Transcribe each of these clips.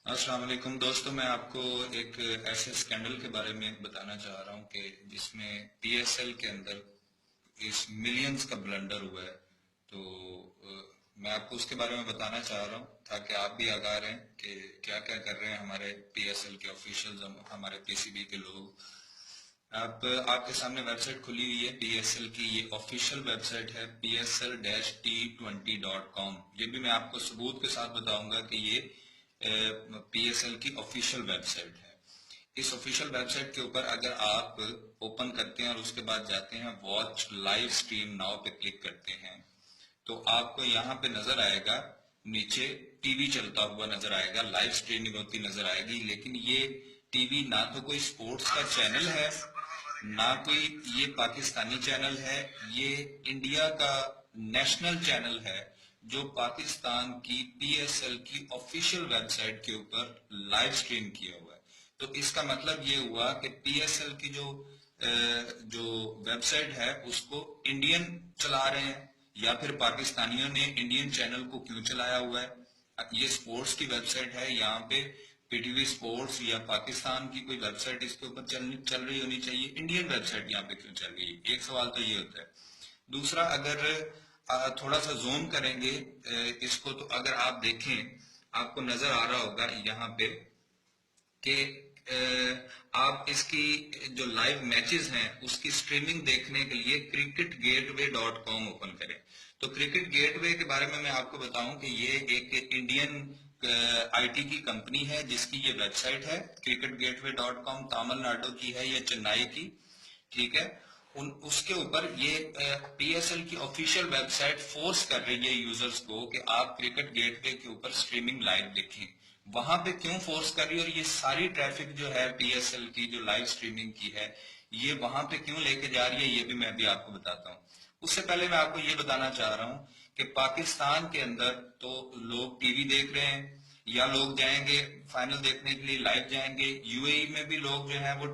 अस्सलाम वालेकुम दोस्तों, मैं आपको एक ऐसे स्कैंडल के बारे में बताना चाह रहा हूं कि जिसमें पीएसएल के अंदर इस मिलियंस का ब्लंडर हुआ है। तो मैं आपको उसके बारे में बताना चाह रहा हूं ताकि आप भी आगाह रहें कि क्या क्या कर रहे हैं हमारे पीएसएल के ऑफिशियल्स, हमारे पीसीबी के लोग। आपके सामने वेबसाइट खुली हुई है पीएसएल की। ये ऑफिशियल वेबसाइट है psl-t20.com। ये भी मैं आपको सबूत के साथ बताऊंगा कि ये पीएसएल की ऑफिशियल वेबसाइट है। इस ऑफिशियल वेबसाइट के ऊपर अगर आप ओपन करते हैं और उसके बाद जाते हैं वॉच लाइव स्ट्रीम नाउ पे क्लिक करते हैं तो आपको यहाँ पे नजर आएगा, नीचे टीवी चलता हुआ नजर आएगा, लाइव स्ट्रीमिंग होती नजर आएगी। लेकिन ये टीवी ना तो कोई स्पोर्ट्स का चैनल है, ना कोई ये पाकिस्तानी चैनल है, ये इंडिया का नेशनल चैनल है जो पाकिस्तान की पीएसएल की ऑफिशियल वेबसाइट के ऊपर लाइव स्ट्रीम किया हुआ है। तो इसका मतलब ये हुआ कि पीएसएल की जो वेबसाइट है उसको इंडियन चला रहे हैं, या फिर पाकिस्तानियों ने इंडियन चैनल को क्यों चलाया हुआ है। ये स्पोर्ट्स की वेबसाइट है, यहाँ पे पीटीवी स्पोर्ट्स या पाकिस्तान की कोई वेबसाइट इसके ऊपर चल रही होनी चाहिए, इंडियन वेबसाइट यहाँ पे क्यों चल रही है। एक सवाल तो ये होता है। दूसरा, अगर थोड़ा सा जूम करेंगे इसको, तो अगर आप देखें आपको नजर आ रहा होगा यहाँ पे कि आप इसकी जो लाइव मैचेस हैं उसकी स्ट्रीमिंग देखने के लिए cricketgateway.com ओपन करें। तो क्रिकेट गेटवे के बारे में मैं आपको बताऊं कि ये एक इंडियन आईटी की कंपनी है जिसकी ये वेबसाइट है cricketgateway.com। तमिलनाडु की है या चेन्नई की, ठीक है। उसके ऊपर ये पीएसएल की ऑफिशियल वेबसाइट फोर्स कर रही है यूजर्स को कि आप क्रिकेट गेटवे के ऊपर स्ट्रीमिंग लाइव देखें। वहां पे क्यों फोर्स कर रही है और ये सारी ट्रैफिक जो है पीएसएल की जो लाइव स्ट्रीमिंग की है ये वहां पे क्यों लेके जा रही है, ये भी मैं भी आपको बताता हूँ। उससे पहले मैं आपको ये बताना चाह रहा हूँ कि पाकिस्तान के अंदर तो लोग टीवी देख रहे हैं, या लोग जाएंगे फाइनल देखने के लिए लाइव जाएंगे। यूएई में भी लोग जो है वो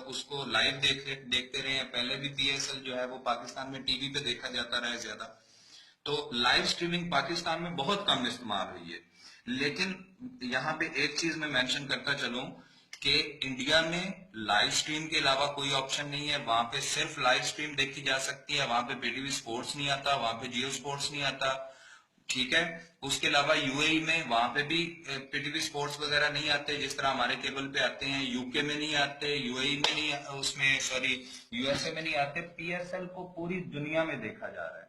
उसको लाइव देखते रहे हैं। पहले भी पीएसएल जो है वो पाकिस्तान में टीवी पे देखा जाता रहा है ज्यादा। तो लाइव स्ट्रीमिंग पाकिस्तान में बहुत कम इस्तेमाल हुई है। लेकिन यहाँ पे एक चीज मैं मेंशन करता चलूं कि इंडिया में लाइव स्ट्रीम के अलावा कोई ऑप्शन नहीं है। वहां पे सिर्फ लाइव स्ट्रीम देखी जा सकती है। वहां पे पीटीवी स्पोर्ट्स नहीं आता, वहां पे जियो स्पोर्ट्स नहीं आता, ठीक है। उसके अलावा यूएई में वहां पे भी पीटीवी स्पोर्ट्स वगैरह नहीं आते जिस तरह हमारे केबल पे आते हैं। यूके में नहीं आते, यूएई में नहीं, उसमें सॉरी यूएसए में नहीं आते। पीएसएल को पूरी दुनिया में देखा जा रहा है।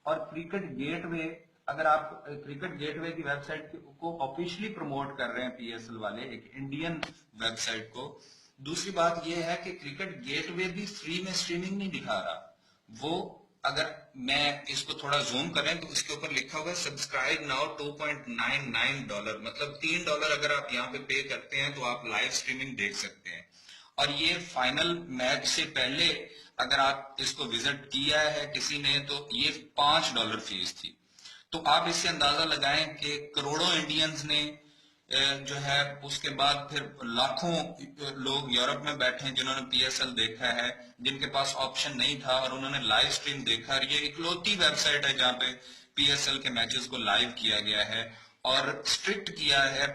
और क्रिकेट गेटवे, अगर आप क्रिकेट गेटवे की वेबसाइट को ऑफिशियली प्रमोट कर रहे हैं पीएसएल वाले, एक इंडियन वेबसाइट को। दूसरी बात यह है कि क्रिकेट गेटवे भी फ्री में स्ट्रीमिंग नहीं दिखा रहा। वो अगर मैं इसको थोड़ा जूम करें तो इसके ऊपर लिखा हुआ है सब्सक्राइब नाउ $2.99, मतलब $3 अगर आप यहाँ पे पे करते हैं तो आप लाइव स्ट्रीमिंग देख सकते हैं। और ये फाइनल मैच से पहले अगर आप इसको विजिट किया है किसी ने तो ये $5 फीस थी। तो आप इससे अंदाजा लगाएं कि करोड़ों इंडियंस ने जो है, उसके बाद फिर लाखों लोग यूरोप में बैठे हैं जिन्होंने पीएसएल देखा है, जिनके पास ऑप्शन नहीं था और उन्होंने लाइव स्ट्रीम देखा। और ये इकलौती वेबसाइट है जहां पे पीएसएल के मैचेस को लाइव किया गया है और स्ट्रिक्ट किया है।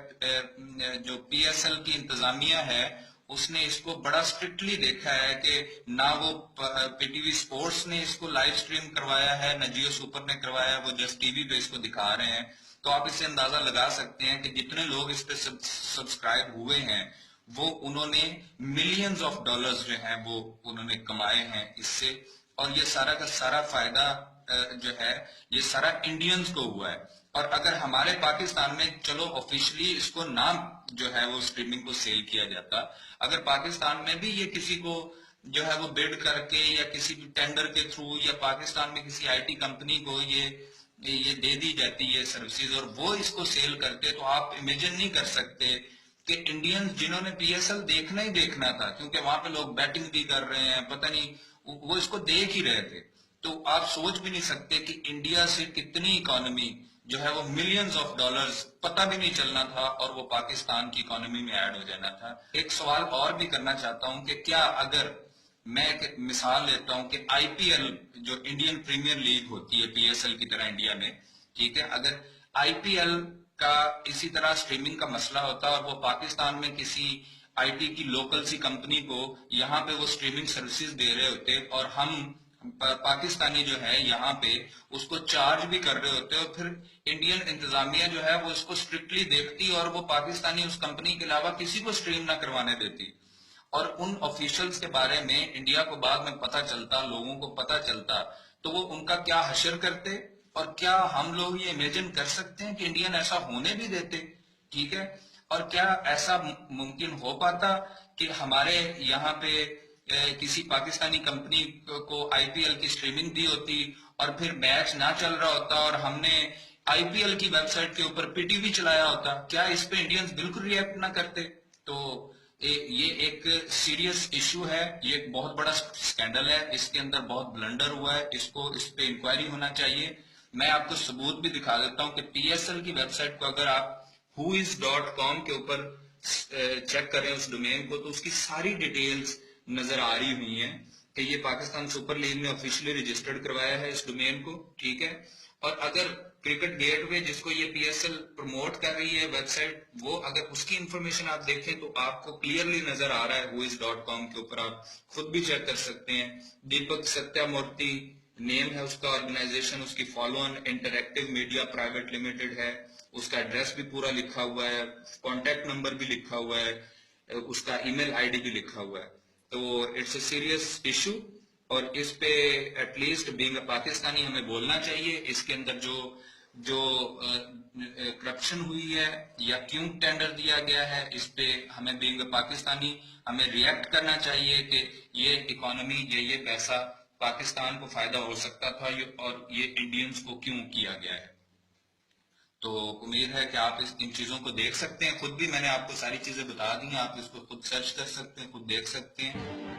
जो पीएसएल की इंतजामिया है उसने इसको बड़ा स्ट्रिक्टली देखा है कि ना वो पीटीवी स्पोर्ट्स ने इसको लाइव स्ट्रीम करवाया है, ना जियो सुपर ने करवाया है, वो जस्ट टीवी पे इसको दिखा रहे हैं। तो आप इससे अंदाजा लगा सकते हैं कि जितने लोग इस पे सब्सक्राइब हुए हैं वो उन्होंने मिलियंस ऑफ डॉलर्स जो है वो उन्होंने कमाए हैं इससे। और ये सारा का सारा फायदा जो है ये सारा इंडियंस को हुआ है। और अगर हमारे पाकिस्तान में चलो ऑफिशियली इसको नाम जो है वो स्ट्रीमिंग को सेल किया जाता, अगर पाकिस्तान में भी ये किसी को जो है वो बिड करके या किसी भी टेंडर के थ्रू या पाकिस्तान में किसी आईटी कंपनी को ये दे दी जाती है सर्विसेज और वो इसको सेल करते, तो आप इमेजिन नहीं कर सकते कि इंडियंस जिन्होंने पीएसएल देखना ही देखना था, क्योंकि वहां पे लोग बैटिंग भी कर रहे हैं, पता नहीं वो इसको देख ही रहे थे। तो आप सोच भी नहीं सकते कि इंडिया से कितनी इकोनॉमी जो है वो मिलियंस ऑफ डॉलर्स पता भी नहीं चलना था और वो पाकिस्तान की इकोनॉमी में ऐड हो जाना था। एक सवाल और भी करना चाहता हूं कि क्या अगर मैं एक मिसाल लेता हूं कि आईपीएल जो इंडियन प्रीमियर लीग होती है पीएसएल की तरह इंडिया में, ठीक है, अगर आईपीएल کا اسی طرح اسٹریمنگ کا مسئلہ ہوتا اور وہ پاکستان میں کسی آئی ٹی کی لوکل سی کمپنی کو یہاں پہ وہ اسٹریمنگ سروسز دے رہے ہوتے اور ہم پاکستانی جو ہے یہاں پہ اس کو چارج بھی کر رہے ہوتے اور پھر انڈین انتظامیہ جو ہے وہ اس کو اسٹرکٹلی دیکھتی اور وہ پاکستانی اس کمپنی کے علاوہ کسی کو اسٹریم نہ کروانے دیتی، اور ان آفیشلز کے بارے میں انڈیا کو بعد میں پتہ چلتا، لوگوں کو پتہ چلتا تو وہ ان کا کیا حشر کرتے، اور کیا ہم لوگ یہ امیجن کر سکتے ہیں کہ انڈین ایسا ہونے بھی دیتے؟ ٹھیک ہے، اور کیا ایسا ممکن ہو پاتا کہ ہمارے یہاں پہ کسی پاکستانی کمپنی کو آئی پی ایل کی اسٹریمنگ دی ہوتی اور پھر میچ نہ چل رہا ہوتا اور ہم نے آئی پی ایل کی ویب سائٹ کے اوپر پی ٹی وی چلایا ہوتا، کیا اس پہ انڈینز بالکل ریئیکٹ نہ کرتے؟ تو یہ ایک سیریس ایشو ہے، یہ ایک بہت بڑا سکینڈل ہے، اس کے اندر بہت بلنڈر ہوا ہے، اس پہ انکوائری ہونا چاہیے۔ میں آپ کو ثبوت بھی دکھا دیتا ہوں کہ پی ایس ایل کی ویب سائٹ کو اگر آپ whois.com کے اوپر چیک کریں اس ڈومین کو تو اس کی ساری ڈیٹیلز نظر آ رہی ہوئی ہیں کہ یہ پاکستان سپر لیگ نے آفیشلی رجسٹرڈ کروایا ہے اس ڈومین کو، ٹھیک ہے۔ اور اگر کرکٹ گیٹ وے جس کو یہ پی ایس ایل پروموٹ کر رہی ہے ویب سائٹ، وہ اگر اس کی انفارمیشن آپ دیکھیں تو آپ کو کلیئرلی نظر آ رہا ہے whois.com کے اوپر، آپ خود بھی چیک کر سکتے ہیں۔ دیپک ستیا مورتی نیم ہے اس کا آرگنائزیشن، اس کی follow on interactive media private limited ہے، اس کا ایڈریس بھی پورا لکھا ہوا ہے، کانٹیکٹ نمبر بھی لکھا ہوا ہے، اس کا ای میل آئی ڈی بھی لکھا ہوا ہے۔ تو اٹس اے سیریس ایشو، اور اس پہ at least being a Pakistani ہمیں بولنا چاہیے۔ اس کے اندر جو کرپشن ہوئی ہے یا کیوں ٹینڈر دیا گیا ہے، اس پہ ہمیں بینگ اے پاکستانی ہمیں ریئیکٹ کرنا چاہیے کہ یہ اکانومی یہ پیسہ پاکستان کو فائدہ ہو سکتا تھا اور یہ انڈینز کو کیوں کیا گیا ہے۔ تو امید ہے کہ آپ ان چیزوں کو دیکھ سکتے ہیں، خود بھی میں نے آپ کو ساری چیزیں بتا دی ہیں، آپ اس کو خود سرچ کر سکتے ہیں، خود دیکھ سکتے ہیں۔